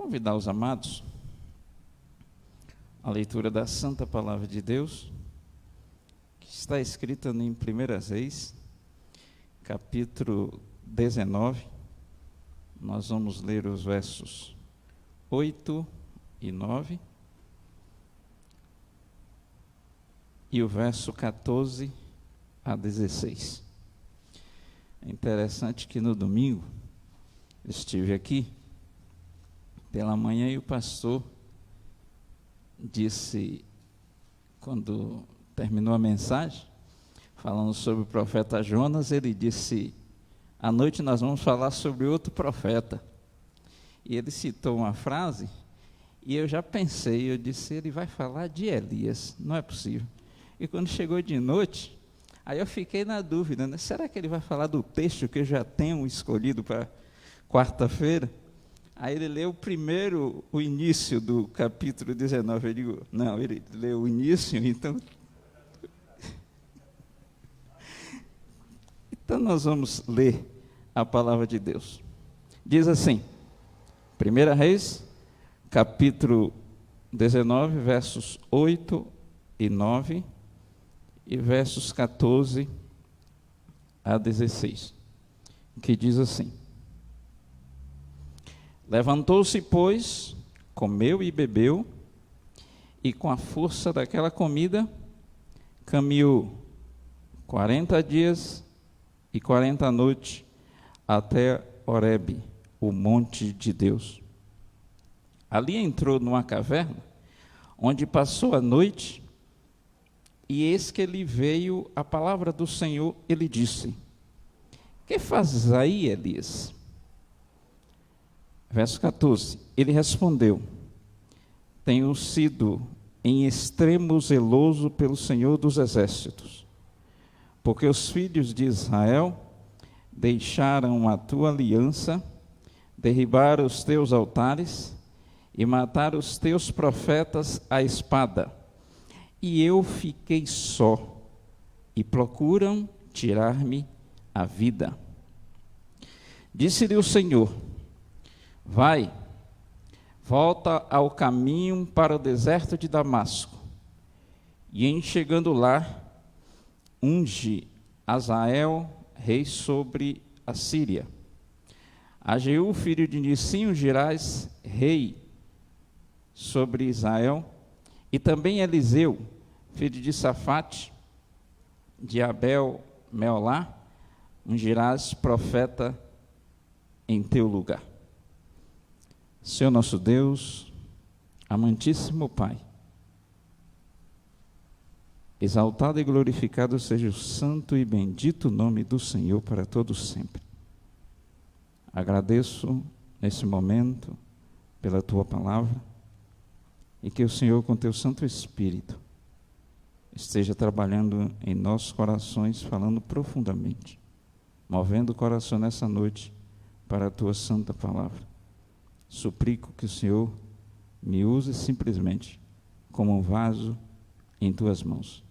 Convidar os amados à leitura da Santa Palavra de Deus, que está escrita em 1 Reis, capítulo 19. Nós vamos ler os versos 8 e 9 e o verso 14 a 16. É interessante que no domingo eu estive aqui pela manhã e o pastor disse, quando terminou a mensagem, falando sobre o profeta Jonas, ele disse: à noite nós vamos falar sobre outro profeta. E ele citou uma frase, e eu já pensei, eu disse, ele vai falar de Elias, não é possível. E quando chegou de noite, aí eu fiquei na dúvida, né? Será que ele vai falar do texto que eu já tenho escolhido para quarta-feira? Aí ele leu primeiro o início do capítulo 19, eu digo, não, ele leu o início, então... Então nós vamos ler a palavra de Deus. Diz assim, 1 Reis, capítulo 19, versos 8 e 9, e versos 14 a 16, que diz assim: levantou-se, pois, comeu e bebeu, e com a força daquela comida, caminhou 40 dias e 40 noites até Horebe, o monte de Deus. Ali entrou numa caverna, onde passou a noite, e eis que lhe veio a palavra do Senhor, ele disse: que fazes aí, Elias? Verso 14, ele respondeu: tenho sido em extremo zeloso pelo Senhor dos Exércitos, porque os filhos de Israel deixaram a tua aliança, derribaram os teus altares e mataram os teus profetas à espada. E eu fiquei só, e procuram tirar-me a vida. Disse-lhe o Senhor: vai, volta ao caminho para o deserto de Damasco, e em chegando lá, unge Azael, rei sobre a Síria. A Jeú, filho de Nissim, ungirás rei sobre Israel, e também Eliseu, filho de Safate, de Abel Meolá, ungirás profeta em teu lugar. Senhor nosso Deus, amantíssimo Pai, exaltado e glorificado seja o santo e bendito nome do Senhor para todos sempre. Agradeço nesse momento pela tua palavra, e que o Senhor, com teu Santo Espírito, esteja trabalhando em nossos corações, falando profundamente, movendo o coração nessa noite para a tua santa palavra. Suplico que o Senhor me use simplesmente como um vaso em tuas mãos.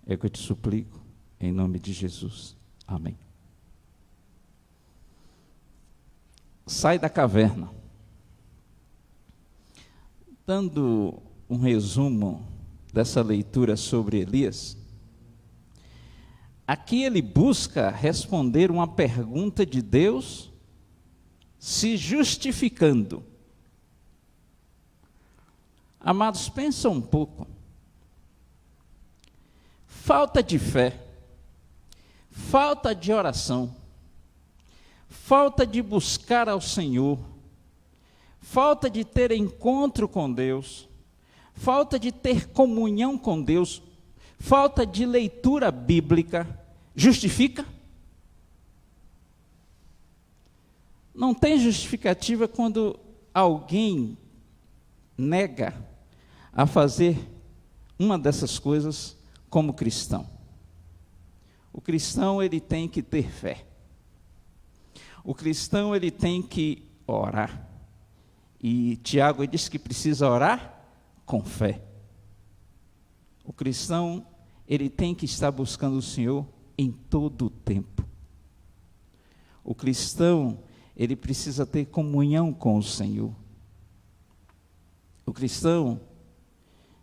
É o que eu te suplico, em nome de Jesus. Amém. Sai da caverna. Dando um resumo dessa leitura sobre Elias, aqui ele busca responder uma pergunta de Deus, se justificando. Amados, pensa um pouco. Falta de fé, falta de oração, falta de buscar ao Senhor, falta de ter encontro com Deus, falta de ter comunhão com Deus, falta de leitura bíblica, justifica? Não tem justificativa quando alguém nega a fazer uma dessas coisas como cristão. O cristão, ele tem que ter fé. O cristão, ele tem que orar. E Tiago diz que precisa orar com fé. O cristão, ele tem que estar buscando o Senhor em todo o tempo. O cristão, ele precisa ter comunhão com o Senhor. O cristão,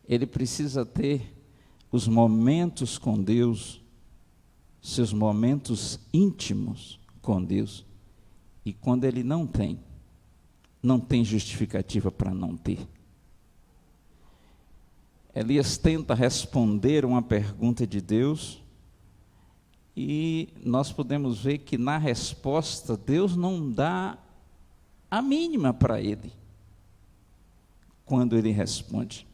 ele precisa ter os momentos com Deus, seus momentos íntimos com Deus. E quando ele não tem justificativa para não ter. Elias tenta responder uma pergunta de Deus, e nós podemos ver que na resposta Deus não dá a mínima para ele, quando ele responde.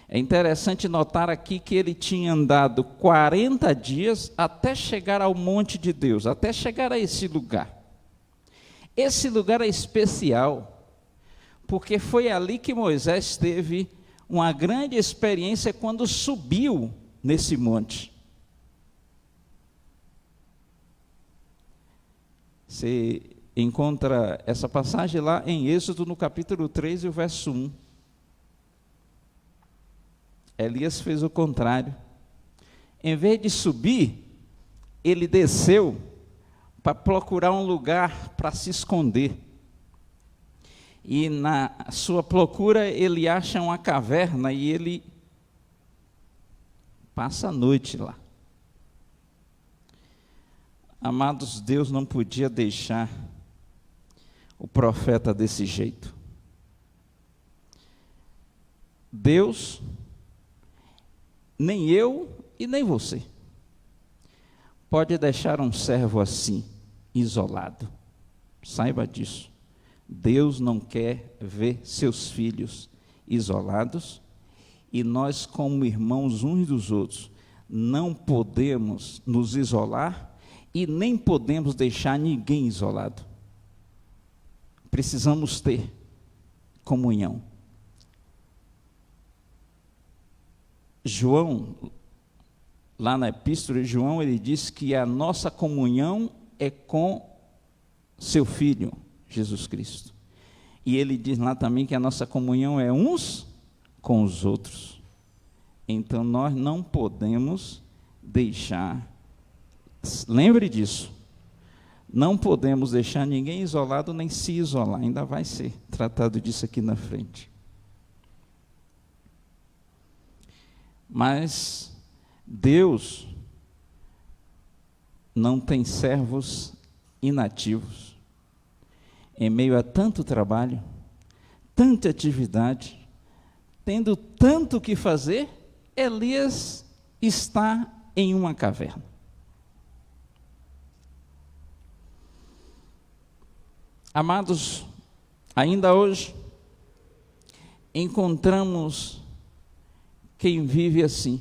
É interessante notar aqui que ele tinha andado 40 dias até chegar ao monte de Deus, até chegar a esse lugar. Esse lugar é especial, porque foi ali que Moisés teve uma grande experiência quando subiu nesse monte. Você encontra essa passagem lá em Êxodo, no capítulo 3, e o verso 1. Elias fez o contrário. Em vez de subir, ele desceu para procurar um lugar para se esconder. E na sua procura ele acha uma caverna e ele passa a noite lá. Amados, Deus não podia deixar o profeta desse jeito. Deus, nem eu e nem você, pode deixar um servo assim, isolado. Saiba disso. Deus não quer ver seus filhos isolados, e nós, como irmãos uns dos outros, não podemos nos isolar e nem podemos deixar ninguém isolado. Precisamos ter comunhão. João, lá na epístola de João, ele diz que a nossa comunhão é com seu Filho, Jesus Cristo. E ele diz lá também que a nossa comunhão é uns com os outros. Então nós não podemos deixar, lembre disso, não podemos deixar ninguém isolado nem se isolar. Ainda vai ser tratado disso aqui na frente. Mas Deus não tem servos inativos. Em meio a tanto trabalho, tanta atividade, tendo tanto o que fazer, Elias está em uma caverna. Amados, ainda hoje encontramos quem vive assim,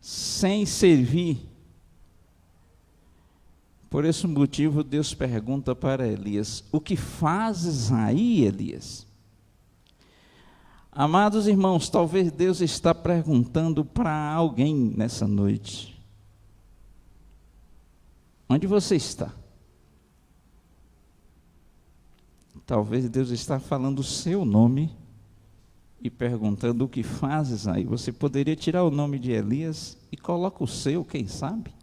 sem servir. Por esse motivo, Deus pergunta para Elias: o que fazes aí, Elias? Amados irmãos, talvez Deus está perguntando para alguém nessa noite: onde você está? Talvez Deus está falando o seu nome e perguntando: o que fazes aí? Você poderia tirar o nome de Elias e coloca o seu, quem sabe?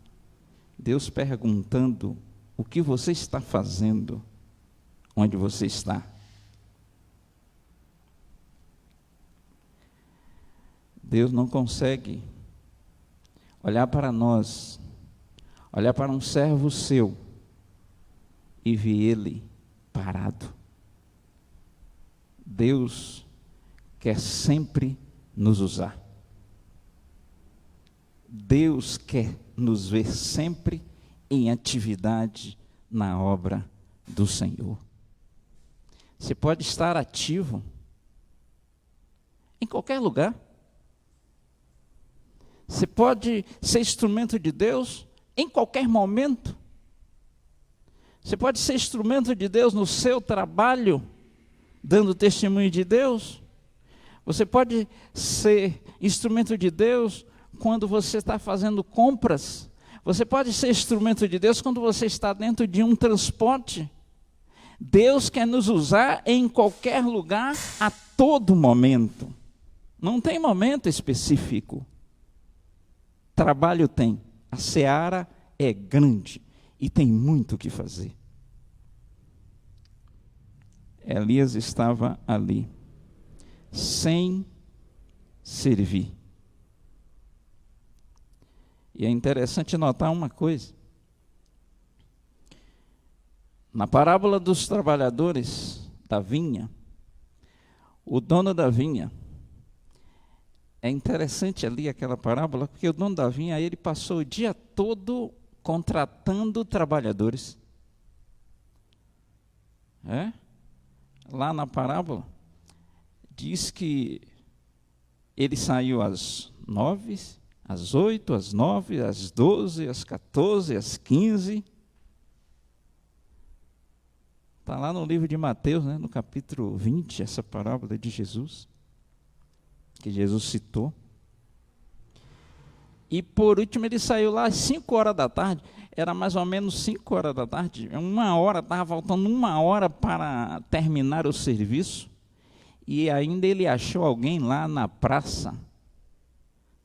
Deus perguntando: o que você está fazendo? Onde você está? Deus não consegue olhar para nós, olhar para um servo seu e ver ele parado. Deus quer sempre nos usar. Deus quer nos ver sempre em atividade na obra do Senhor. Você pode estar ativo em qualquer lugar. Você pode ser instrumento de Deus em qualquer momento. Você pode ser instrumento de Deus no seu trabalho, dando testemunho de Deus. Você pode ser instrumento de Deus quando você está fazendo compras. Você pode ser instrumento de Deus quando você está dentro de um transporte. Deus quer nos usar em qualquer lugar, a todo momento. Não tem momento específico. Trabalho tem. A seara é grande e tem muito o que fazer. Elias estava ali, sem servir. E é interessante notar uma coisa. Na parábola dos trabalhadores da vinha, o dono da vinha, é interessante ali aquela parábola, porque o dono da vinha, ele passou o dia todo contratando trabalhadores. Lá na parábola, diz que ele saiu às 9, às 8, às 9, às 12, às 14, às 15. Está lá no livro de Mateus, no capítulo 20, essa parábola de Jesus, que Jesus citou. E por último ele saiu lá às 5 horas da tarde, era mais ou menos 5 horas da tarde, estava faltando 1 hora para terminar o serviço, e ainda ele achou alguém lá na praça,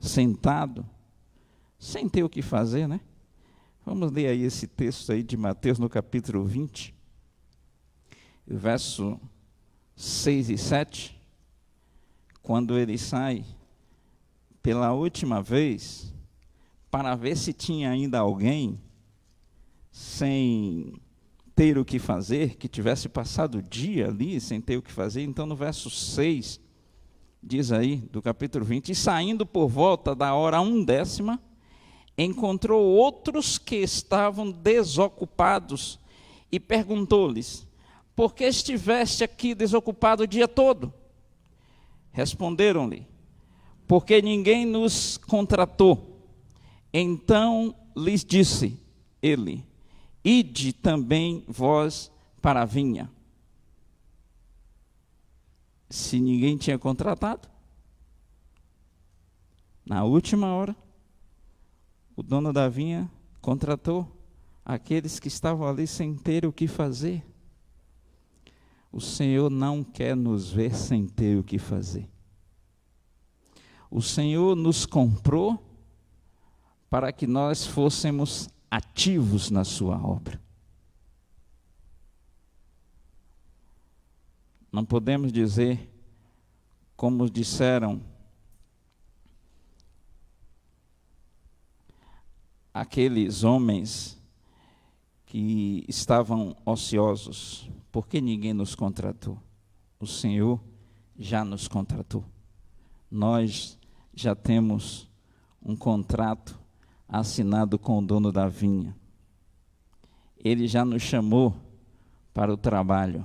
sentado, sem ter o que fazer, Vamos ler aí esse texto aí de Mateus no capítulo 20, verso 6 e 7, quando ele sai pela última vez, para ver se tinha ainda alguém sem ter o que fazer, que tivesse passado o dia ali sem ter o que fazer. Então no verso 6, diz aí, do capítulo 20, e saindo por volta da hora 1/10, encontrou outros que estavam desocupados e perguntou-lhes: por que estiveste aqui desocupado o dia todo? Responderam-lhe: porque ninguém nos contratou. Então lhes disse ele: ide também vós para a vinha. Se ninguém tinha contratado, na última hora, o dono da vinha contratou aqueles que estavam ali sem ter o que fazer. O Senhor não quer nos ver sem ter o que fazer. O Senhor nos comprou para que nós fôssemos ativos na sua obra. Não podemos dizer, como disseram aqueles homens que estavam ociosos: por que ninguém nos contratou? O Senhor já nos contratou. Nós já temos um contrato assinado com o dono da vinha. Ele já nos chamou para o trabalho.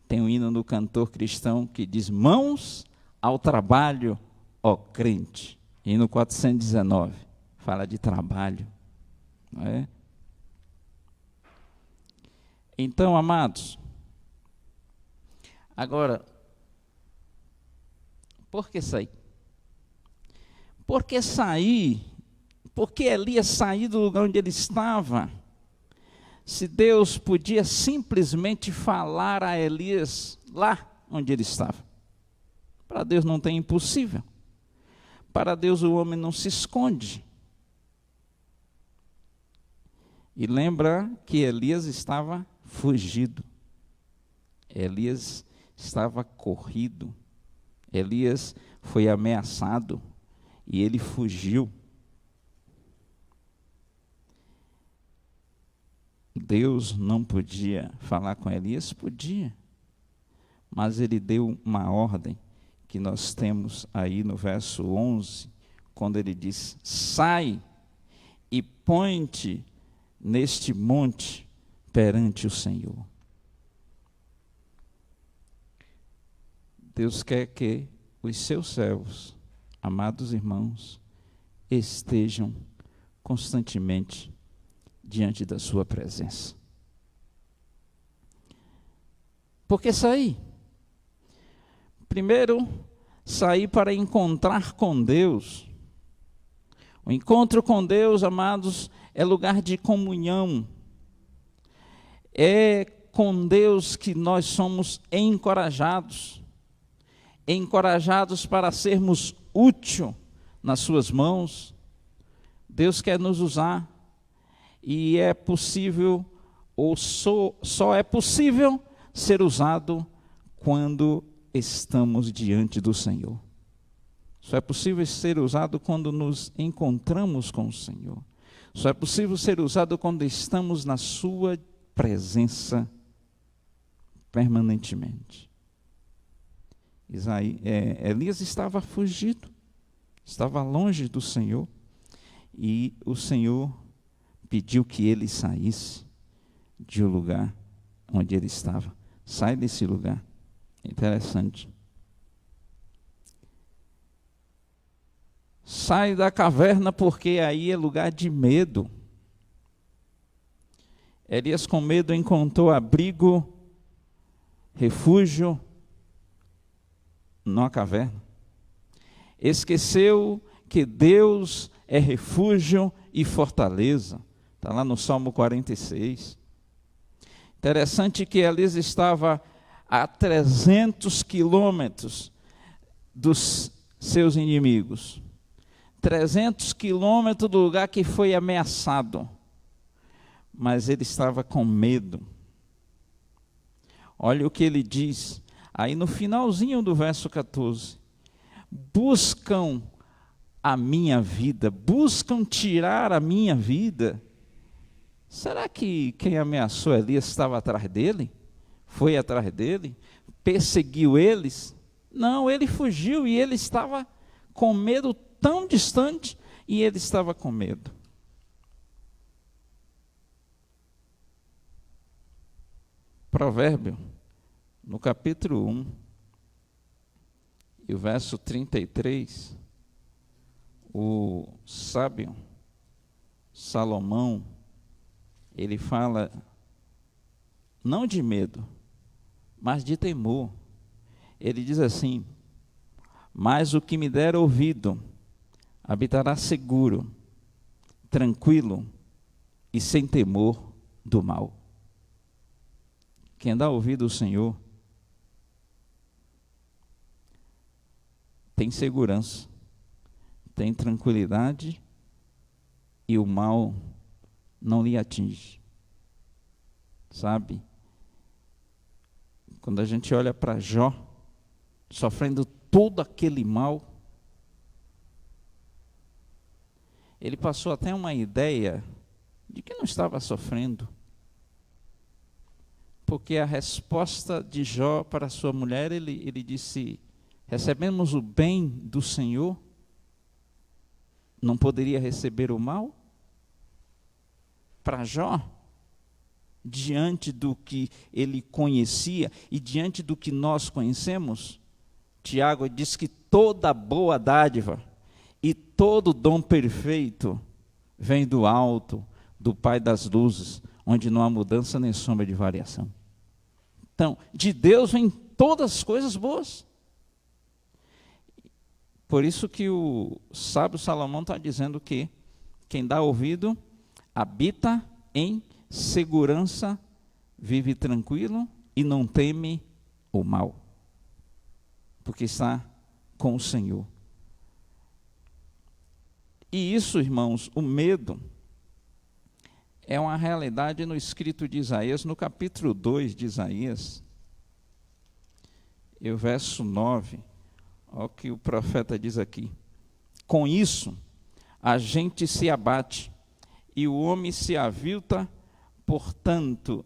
Tem um hino no cantor cristão que diz: mãos ao trabalho, ó crente. Hino 419, fala de trabalho, não é? Então, amados, agora, por que sair? Por que sair? Por que Elias sair do lugar onde ele estava? Se Deus podia simplesmente falar a Elias lá onde ele estava. Para Deus não tem impossível. Para Deus o homem não se esconde. E lembra que Elias estava fugido. Elias estava corrido. Elias foi ameaçado e ele fugiu. Deus não podia falar com Elias? Podia. Mas ele deu uma ordem que nós temos aí no verso 11, quando ele diz: sai e põe-te neste monte perante o Senhor. Deus quer que os seus servos, amados irmãos, estejam constantemente diante da sua presença. Por que sair? Primeiro, sair para encontrar com Deus. O encontro com Deus, amados, é lugar de comunhão. É com Deus que nós somos encorajados. Encorajados para sermos úteis nas suas mãos. Deus quer nos usar. E é possível, ou só é possível, ser usado quando estamos diante do Senhor. Só é possível ser usado quando nos encontramos com o Senhor. Só é possível ser usado quando estamos na sua presença permanentemente. Elias estava fugido, estava longe do Senhor, e o Senhor pediu que ele saísse de um lugar onde ele estava. Sai desse lugar. Interessante. Sai da caverna, porque aí é lugar de medo. Elias, com medo, encontrou abrigo, refúgio na caverna. Esqueceu que Deus é refúgio e fortaleza. Está lá no Salmo 46. Interessante que Elias estava a 300 quilômetros dos seus inimigos. 300 quilômetros do lugar que foi ameaçado. Mas ele estava com medo. Olha o que ele diz, aí no finalzinho do verso 14. Buscam a minha vida, buscam tirar a minha vida. Será que quem ameaçou Elias estava atrás dele? Foi atrás dele? Perseguiu eles? Não, ele fugiu e ele estava com medo tão distante, e ele estava com medo. Provérbio, no capítulo 1, e o verso 33, o sábio Salomão, ele fala não de medo, mas de temor. Ele diz assim: mas o que me der ouvido habitará seguro, tranquilo e sem temor do mal. Quem dá ouvido ao Senhor tem segurança, tem tranquilidade, e o mal não lhe atinge. Sabe? Quando a gente olha para Jó, sofrendo todo aquele mal, ele passou até uma ideia de que não estava sofrendo. Porque a resposta de Jó para sua mulher, ele disse: recebemos o bem do Senhor, não poderia receber o mal? Para Jó, diante do que ele conhecia e diante do que nós conhecemos, Tiago diz que toda boa dádiva e todo dom perfeito vem do alto, do Pai das luzes, onde não há mudança nem sombra de variação. Então, de Deus vem todas as coisas boas. Por isso que o sábio Salomão está dizendo que quem dá ouvido habita em segurança, vive tranquilo e não teme o mal, porque está com o Senhor. E isso, irmãos, o medo é uma realidade no escrito de Isaías, no capítulo 2 de Isaías, e o verso 9, olha o que o profeta diz aqui: com isso a gente se abate e o homem se avilta, portanto,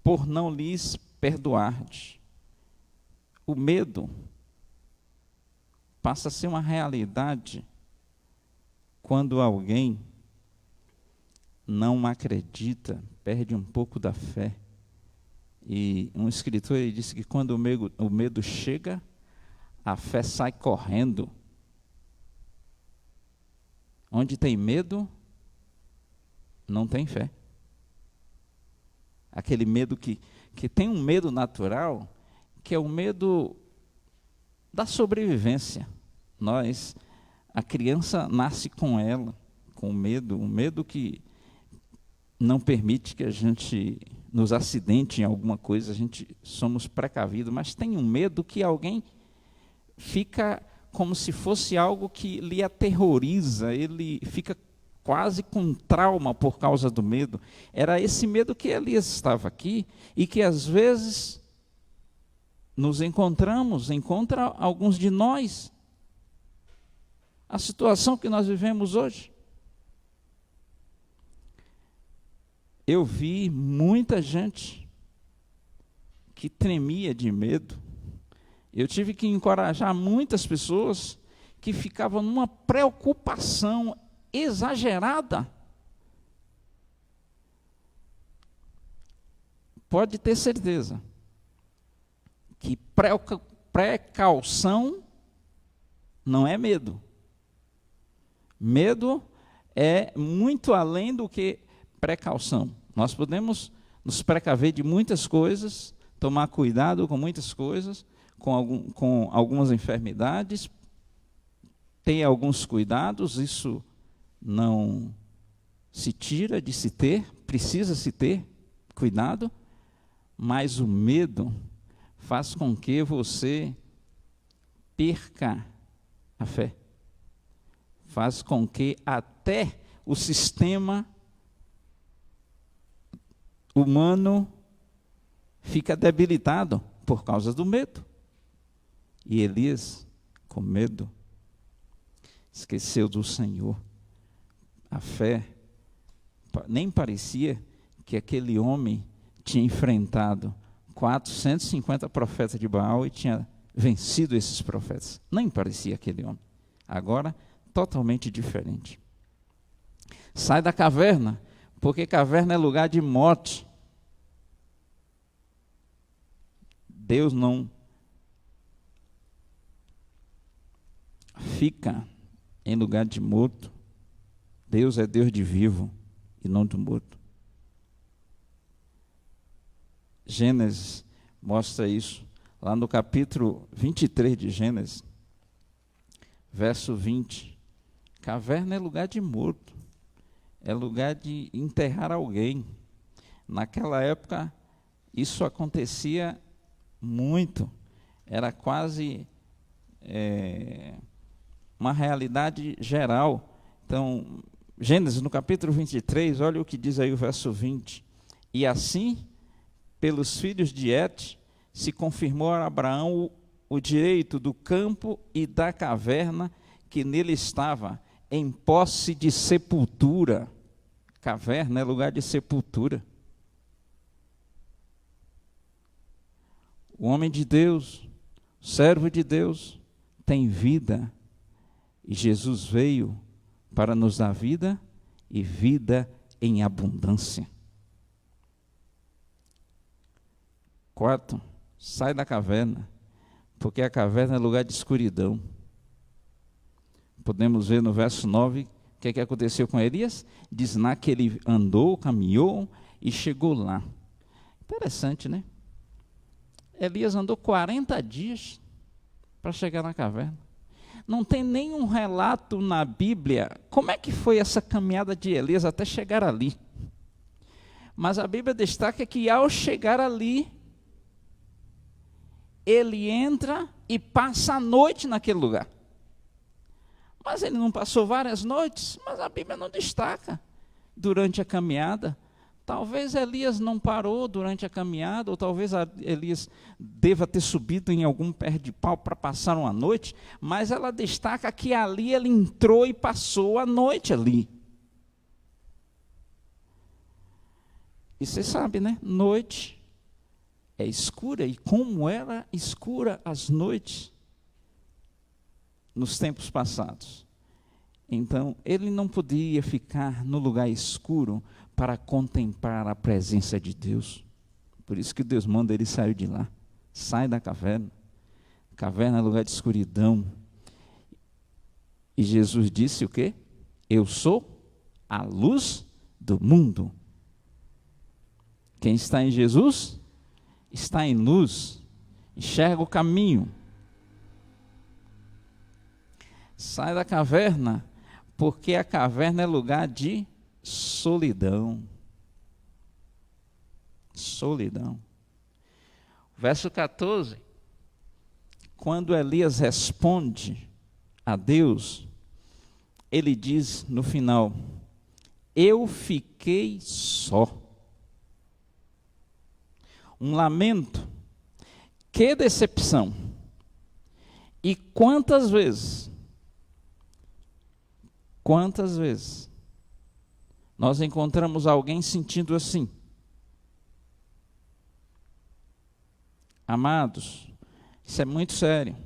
por não lhes perdoardes. O medo passa a ser uma realidade quando alguém não acredita, perde um pouco da fé. E um escritor ele disse que quando o medo chega, a fé sai correndo. Onde tem medo, não tem fé. Aquele medo que tem um medo natural, que é o medo da sobrevivência. A criança nasce com ela, com medo, um medo que não permite que a gente nos acidente em alguma coisa, a gente somos precavidos, mas tem um medo que alguém fica como se fosse algo que lhe aterroriza, ele fica quase com trauma por causa do medo. Era esse medo que Elias estava aqui e que às vezes encontra alguns de nós. A situação que nós vivemos hoje. Eu vi muita gente que tremia de medo. Eu tive que encorajar muitas pessoas que ficavam numa preocupação exagerada. Pode ter certeza que precaução não é medo. Medo é muito além do que precaução. Nós podemos nos precaver de muitas coisas, tomar cuidado com muitas coisas, com algumas enfermidades, ter alguns cuidados, isso não se tira de se ter, precisa se ter cuidado, mas o medo faz com que você perca a fé. Faz com que até o sistema humano fica debilitado por causa do medo. E Elias, com medo, esqueceu do Senhor. A fé, nem parecia que aquele homem tinha enfrentado 450 profetas de Baal e tinha vencido esses profetas. Nem parecia aquele homem. Agora, totalmente diferente. Sai da caverna, porque caverna é lugar de morte. Deus não fica em lugar de morto. Deus é Deus de vivo e não do morto. Gênesis mostra isso. Lá no capítulo 23 de Gênesis, verso 20. Caverna é lugar de morto. É lugar de enterrar alguém. Naquela época, isso acontecia muito. Era quase uma realidade geral. Então, Gênesis, no capítulo 23, olha o que diz aí o verso 20. E assim, pelos filhos de Et, se confirmou a Abraão o direito do campo e da caverna que nele estava, em posse de sepultura. Caverna é lugar de sepultura. O homem de Deus, o servo de Deus, tem vida. E Jesus veio para nos dar vida e vida em abundância. 4, sai da caverna, porque a caverna é lugar de escuridão. Podemos ver no verso 9 o que aconteceu com Elias. Diz lá que ele andou, caminhou e chegou lá. Interessante, né? Elias andou 40 dias para chegar na caverna. Não tem nenhum relato na Bíblia como é que foi essa caminhada de Elias até chegar ali. Mas a Bíblia destaca que ao chegar ali, ele entra e passa a noite naquele lugar. Mas ele não passou várias noites, mas a Bíblia não destaca durante a caminhada. Talvez Elias não parou durante a caminhada, ou talvez Elias deva ter subido em algum pé de pau para passar uma noite, mas ela destaca que ali ele entrou e passou a noite ali. E você sabe, né? Noite é escura, e como era escura as noites nos tempos passados. Então, ele não podia ficar no lugar escuro para contemplar a presença de Deus. Por isso que Deus manda ele sair de lá. Sai da caverna. Caverna é lugar de escuridão. E Jesus disse o quê? Eu sou a luz do mundo. Quem está em Jesus está em luz, enxerga o caminho. Sai da caverna, porque a caverna é lugar de solidão. Solidão. Verso 14. Quando Elias responde a Deus, ele diz no final: eu fiquei só. Um lamento. Que decepção. E quantas vezes nós encontramos alguém sentindo assim? Amados, isso é muito sério.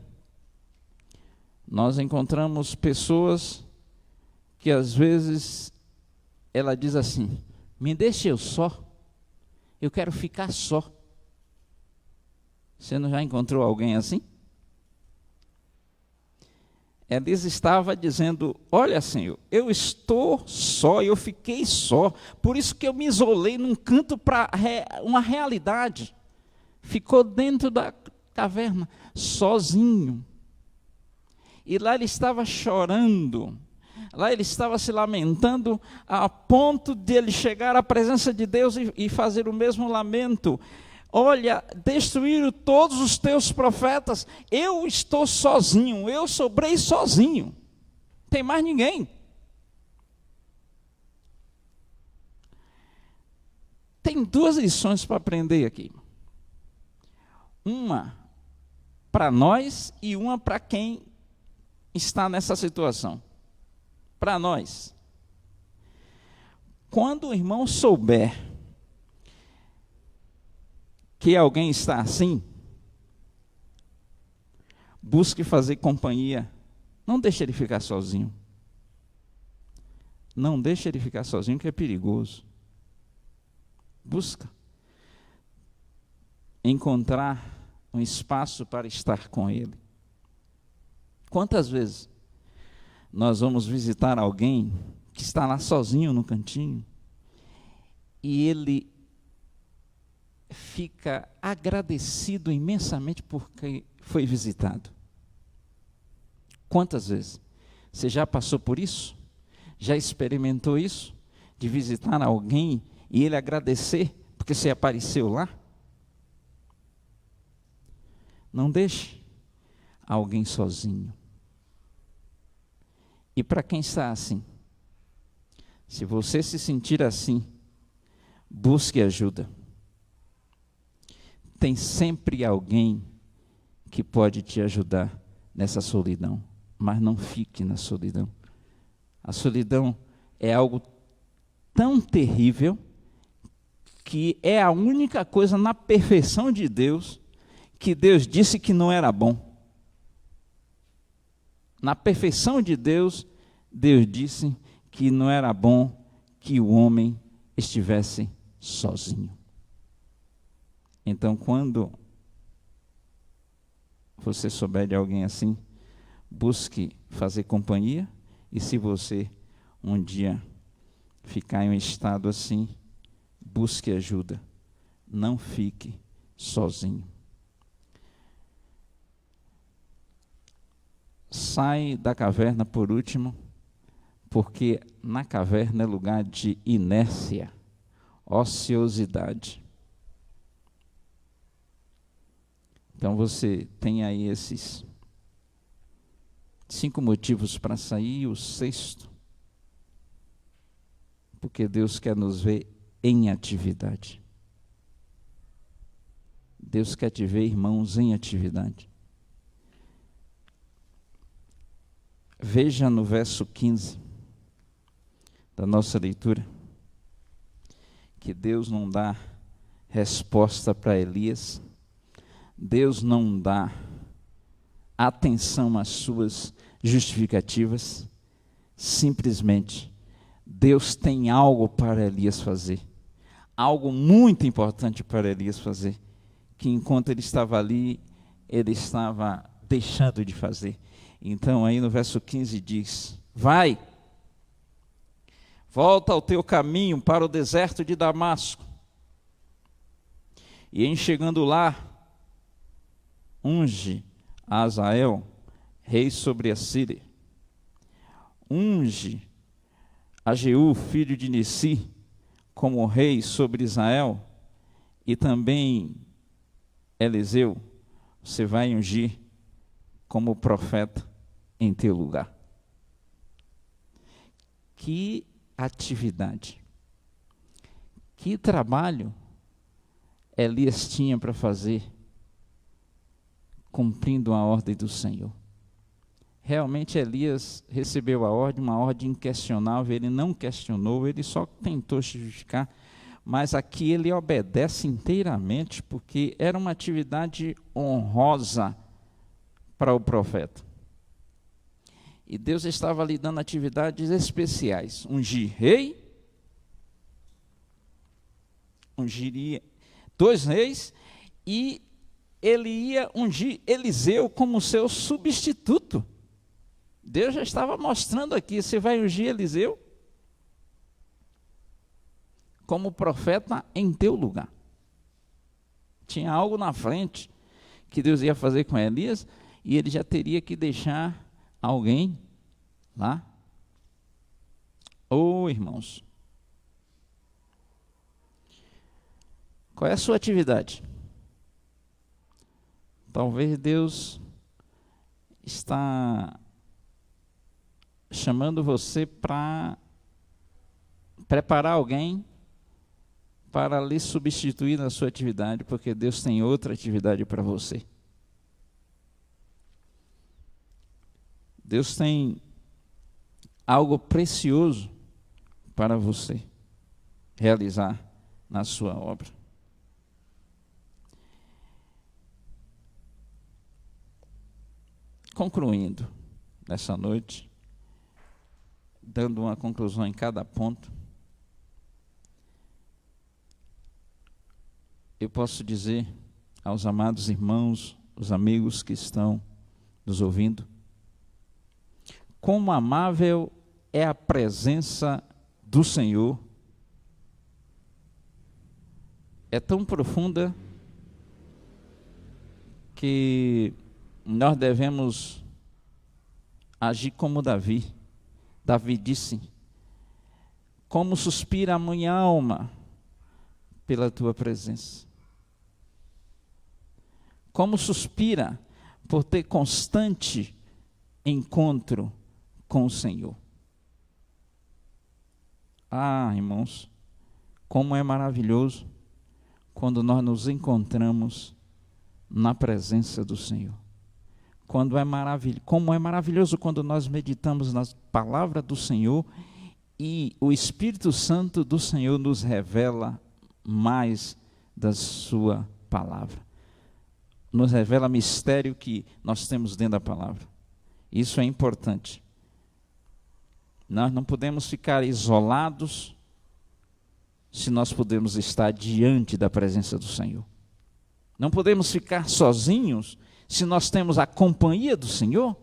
Nós encontramos pessoas que às vezes ela diz assim: me deixa eu só, eu quero ficar só. Você não já encontrou alguém assim? Elisa estava dizendo: olha, Senhor, eu estou só, eu fiquei só, por isso que eu me isolei num canto para uma realidade. Ficou dentro da caverna, sozinho. E lá ele estava chorando, lá ele estava se lamentando, a ponto de ele chegar à presença de Deus e fazer o mesmo lamento. Olha, destruíram todos os teus profetas, eu estou sozinho, eu sobrei sozinho, não tem mais ninguém. Tem duas lições para aprender aqui. Uma para nós e uma para quem está nessa situação. Para nós. Quando o irmão souber que alguém está assim, busque fazer companhia. Não deixe ele ficar sozinho. Não deixe ele ficar sozinho, que é perigoso. Busca encontrar um espaço para estar com ele. Quantas vezes nós vamos visitar alguém que está lá sozinho no cantinho e ele fica agradecido imensamente porque foi visitado? Quantas vezes? Você já passou por isso? Já experimentou isso? De visitar alguém e ele agradecer porque você apareceu lá? Não deixe alguém sozinho. E para quem está assim, se você se sentir assim, busque ajuda. Tem sempre alguém que pode te ajudar nessa solidão, mas não fique na solidão. A solidão é algo tão terrível que é a única coisa na perfeição de Deus que Deus disse que não era bom. Na perfeição de Deus, Deus disse que não era bom que o homem estivesse sozinho. Então, quando você souber de alguém assim, busque fazer companhia, e se você um dia ficar em um estado assim, busque ajuda. Não fique sozinho. Sai da caverna por último, porque na caverna é lugar de inércia, ociosidade. Então você tem aí esses 5 motivos para sair, o 6º, porque Deus quer nos ver em atividade. Deus quer te ver, irmãos, em atividade. Veja no verso 15 da nossa leitura, que Deus não dá resposta para Elias, Deus não dá atenção às suas justificativas, simplesmente Deus tem algo para Elias fazer, algo muito importante para Elias fazer, que enquanto ele estava ali, ele estava deixando de fazer. Então aí no verso 15 diz: vai, volta ao teu caminho para o deserto de Damasco, e em chegando lá, unge a Azael, rei sobre a Síria, unge a Jeú, filho de Nissi, como rei sobre Israel, e também Eliseu, você vai ungir como profeta em teu lugar. Que atividade. Que trabalho Elias tinha para fazer, cumprindo a ordem do Senhor? Realmente Elias recebeu a ordem, uma ordem inquestionável, ele não questionou, ele só tentou se justificar, mas aqui ele obedece inteiramente, porque era uma atividade honrosa para o profeta. E Deus estava lhe dando atividades especiais, ungir rei, ungiria 2 reis, e ele ia ungir Eliseu como seu substituto. Deus já estava mostrando aqui, você vai ungir Eliseu como profeta em teu lugar. Tinha algo na frente que Deus ia fazer com Elias, e ele já teria que deixar alguém lá. Irmãos, qual é a sua atividade? Talvez Deus está chamando você para preparar alguém para lhe substituir na sua atividade, porque Deus tem outra atividade para você. Deus tem algo precioso para você realizar na sua obra. Concluindo nessa noite, dando uma conclusão em cada ponto, eu posso dizer aos amados irmãos, os amigos que estão nos ouvindo, como amável é a presença do Senhor, é tão profunda que nós devemos agir como Davi. Davi disse: como suspira a minha alma pela tua presença. Como suspira por ter constante encontro com o Senhor. Irmãos, como é maravilhoso quando nós nos encontramos na presença do Senhor. Como é maravilhoso quando nós meditamos na palavra do Senhor e o Espírito Santo do Senhor nos revela mais da sua palavra. Nos revela mistério que nós temos dentro da palavra. Isso é importante. Nós não podemos ficar isolados se nós podemos estar diante da presença do Senhor. Não podemos ficar sozinhos se nós temos a companhia do Senhor.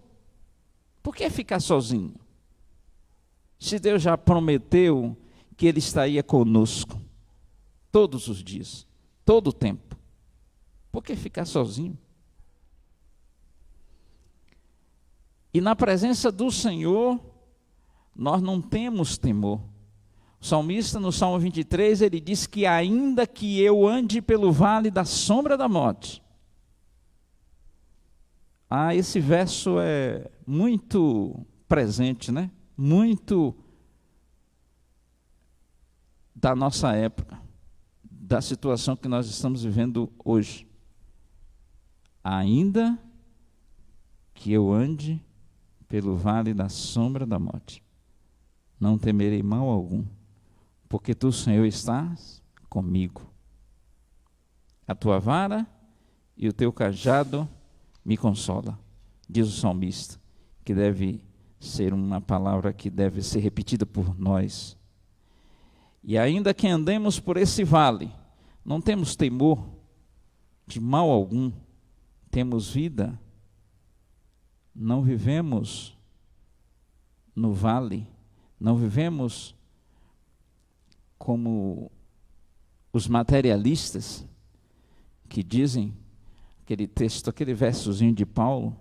Por que ficar sozinho? Se Deus já prometeu que Ele estaria conosco todos os dias, todo o tempo. Por que ficar sozinho? E na presença do Senhor, nós não temos temor. O salmista, no Salmo 23, ele diz que ainda que eu ande pelo vale da sombra da morte. Esse verso é muito presente, né? Muito da nossa época, da situação que nós estamos vivendo hoje. Ainda que eu ande pelo vale da sombra da morte, não temerei mal algum, porque tu, Senhor, estás comigo. A tua vara e o teu cajado me consola, diz o salmista, que deve ser uma palavra que deve ser repetida por nós. E ainda que andemos por esse vale, não temos temor de mal algum, temos vida, não vivemos no vale, não vivemos como os materialistas que dizem, aquele texto, aquele versozinho de Paulo,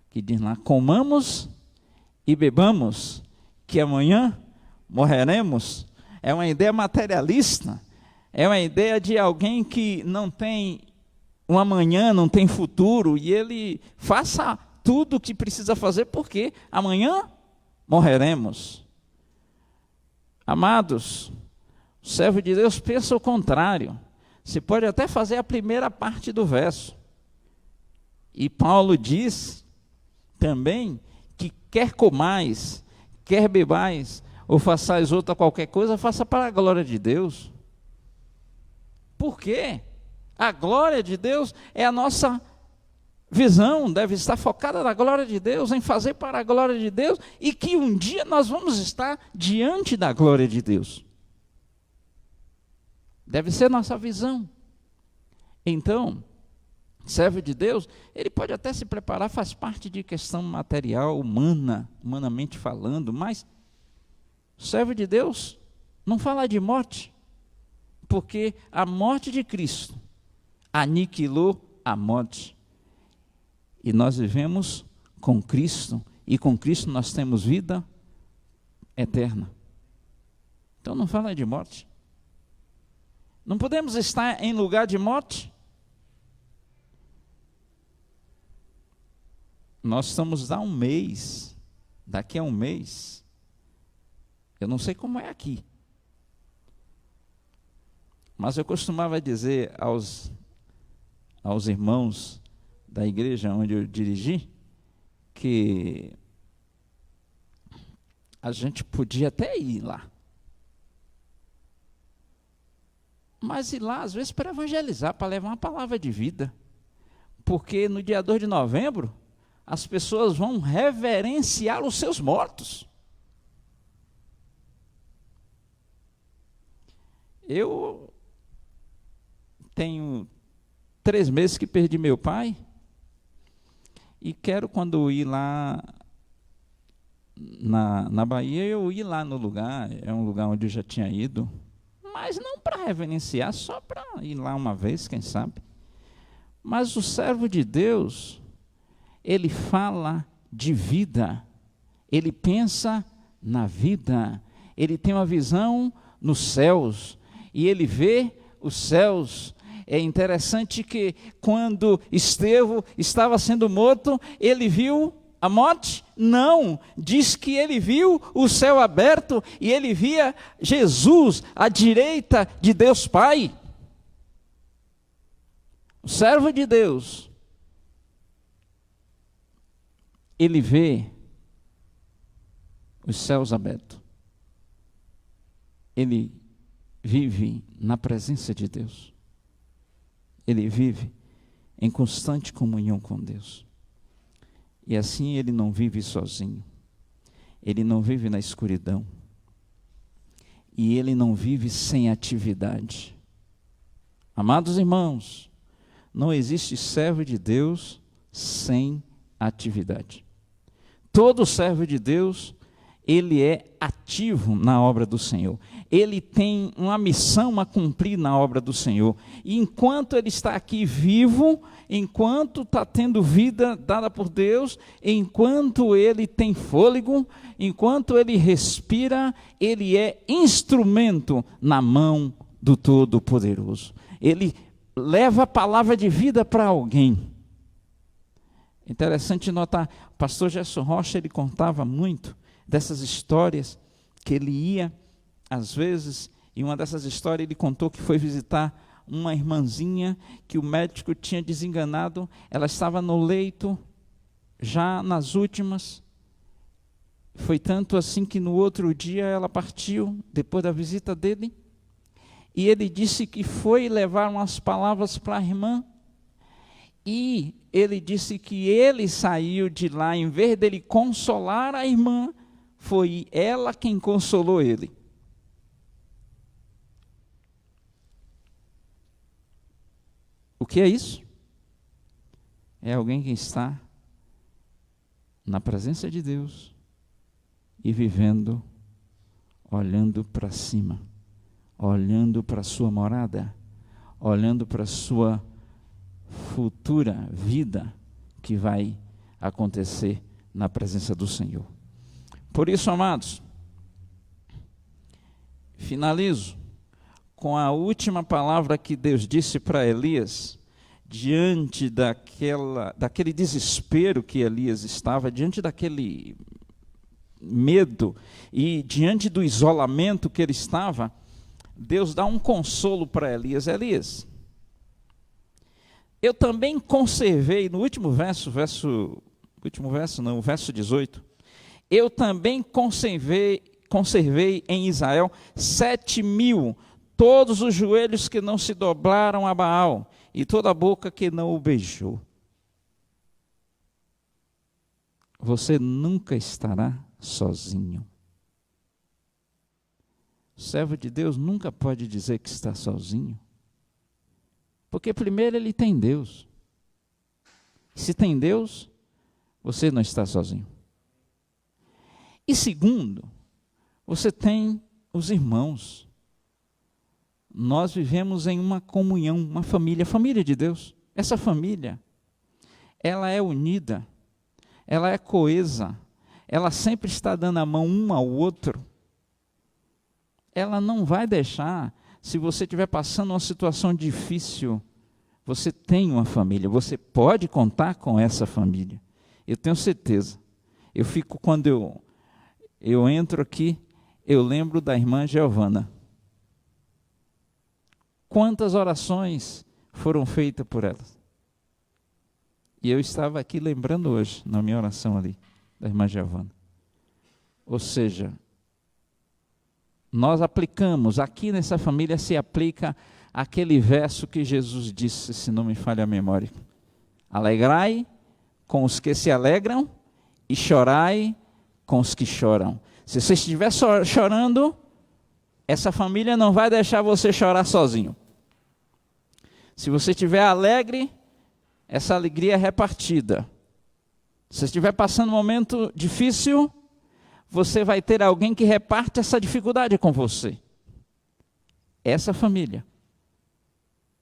que diz lá: comamos e bebamos, que amanhã morreremos. É uma ideia materialista, é uma ideia de alguém que não tem um amanhã, não tem futuro, e ele faça tudo o que precisa fazer, porque amanhã morreremos. Amados, o servo de Deus pensa o contrário. Você pode até fazer a primeira parte do verso. E Paulo diz também que quer comais, quer bebais, ou façais outra qualquer coisa, faça para a glória de Deus. Por quê? A glória de Deus é a nossa visão, deve estar focada na glória de Deus, em fazer para a glória de Deus, e que um dia nós vamos estar diante da glória de Deus. Deve ser nossa visão. Então, servo de Deus, ele pode até se preparar, faz parte de questão material, humanamente falando, mas servo de Deus não fala de morte, porque a morte de Cristo aniquilou a morte. E nós vivemos com Cristo, e com Cristo nós temos vida eterna. Então não fala de morte. Não podemos estar em lugar de morte. Nós estamos há um mês, daqui a um mês, eu não sei como é aqui, mas eu costumava dizer aos irmãos da igreja onde eu dirigi, que a gente podia até ir lá, mas ir lá às vezes para evangelizar, para levar uma palavra de vida, porque no dia 2 de novembro, as pessoas vão reverenciar os seus mortos. Eu tenho 3 meses que perdi meu pai, e quero, quando ir lá na Bahia, eu ir lá no lugar, é um lugar onde eu já tinha ido, mas não para reverenciar, só para ir lá uma vez, quem sabe. Mas o servo de Deus, ele fala de vida, ele pensa na vida, ele tem uma visão nos céus, e ele vê os céus. É interessante que quando Estevão estava sendo morto, ele viu a morte? Não, diz que ele viu o céu aberto, e ele via Jesus à direita de Deus Pai. O servo de Deus, ele vê os céus abertos. Ele vive na presença de Deus. Ele vive em constante comunhão com Deus. E assim ele não vive sozinho. Ele não vive na escuridão. E ele não vive sem atividade. Amados irmãos, não existe servo de Deus sem atividade. Todo servo de Deus, ele é ativo na obra do Senhor. Ele tem uma missão a cumprir na obra do Senhor. E enquanto ele está aqui vivo, enquanto está tendo vida dada por Deus, enquanto ele tem fôlego, enquanto ele respira, ele é instrumento na mão do Todo-Poderoso. Ele leva a palavra de vida para alguém. Interessante notar, o pastor Gerson Rocha, ele contava muito dessas histórias, que ele ia, às vezes, em uma dessas histórias ele contou que foi visitar uma irmãzinha que o médico tinha desenganado, ela estava no leito, já nas últimas, foi tanto assim que no outro dia ela partiu, depois da visita dele, e ele disse que foi levar umas palavras para a irmã, e ele disse que ele saiu de lá, em vez dele consolar a irmã, foi ela quem consolou ele. O que é isso? É alguém que está na presença de Deus e vivendo, olhando para cima, olhando para a sua morada, olhando para a sua futura vida que vai acontecer na presença do Senhor. Por isso, amados, finalizo com a última palavra que Deus disse para Elias, diante daquele desespero que Elias estava, diante daquele medo e diante do isolamento que ele estava, Deus dá um consolo para Elias. Elias, eu também conservei, no último verso 18, eu também conservei em Israel 7.000, todos os joelhos que não se dobraram a Baal, e toda a boca que não o beijou. Você nunca estará sozinho. O servo de Deus nunca pode dizer que está sozinho. Porque primeiro ele tem Deus. Se tem Deus, você não está sozinho. E segundo, você tem os irmãos. Nós vivemos em uma comunhão, uma família, a família de Deus. Essa família, ela é unida, ela é coesa, ela sempre está dando a mão um ao outro. Ela não vai deixar, se você estiver passando uma situação difícil, você tem uma família, você pode contar com essa família. Eu tenho certeza. Eu fico, quando eu entro aqui, eu lembro da irmã Giovana. Quantas orações foram feitas por ela? E eu estava aqui lembrando hoje, na minha oração ali, da irmã Giovana. Ou seja, nós aplicamos, aqui nessa família se aplica aquele verso que Jesus disse, se não me falha a memória. Alegrai com os que se alegram e chorai com os que choram. Se você estiver chorando, essa família não vai deixar você chorar sozinho. Se você estiver alegre, essa alegria é repartida. Se você estiver passando um momento difícil, você vai ter alguém que reparte essa dificuldade com você. Essa família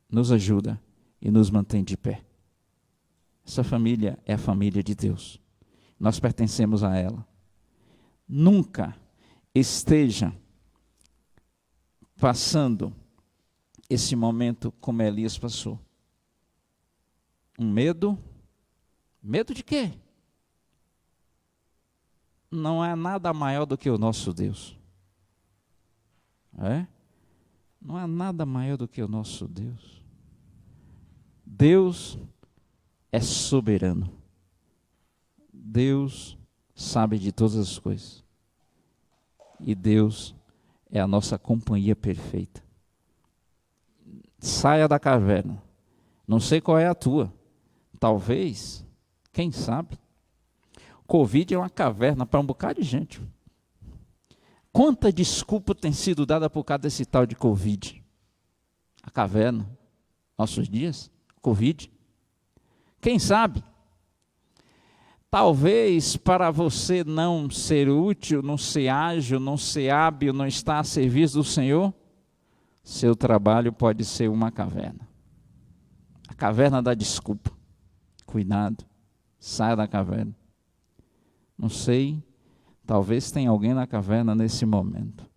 nos ajuda e nos mantém de pé. Essa família é a família de Deus. Nós pertencemos a ela. Nunca esteja passando esse momento como Elias passou. Um medo. Medo de quê? Não há nada maior do que o nosso Deus. Não há nada maior do que o nosso Deus. Deus é soberano. Deus sabe de todas as coisas. E Deus é a nossa companhia perfeita. Saia da caverna. Não sei qual é a tua. Talvez, quem sabe, Covid é uma caverna para um bocado de gente. Quanta desculpa tem sido dada por causa desse tal de Covid? A caverna, nossos dias, Covid. Quem sabe? Talvez para você não ser útil, não ser ágil, não ser hábil, não estar a serviço do Senhor, seu trabalho pode ser uma caverna. A caverna da desculpa. Cuidado, saia da caverna. Não sei, talvez tenha alguém na caverna nesse momento.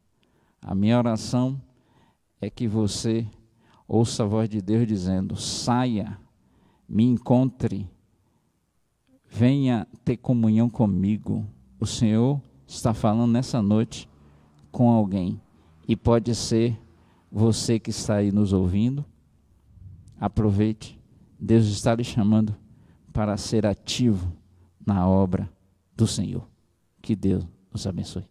A minha oração é que você ouça a voz de Deus dizendo: saia, me encontre, venha ter comunhão comigo. O Senhor está falando nessa noite com alguém. E pode ser você que está aí nos ouvindo. Aproveite, Deus está lhe chamando para ser ativo na obra do Senhor. Que Deus nos abençoe.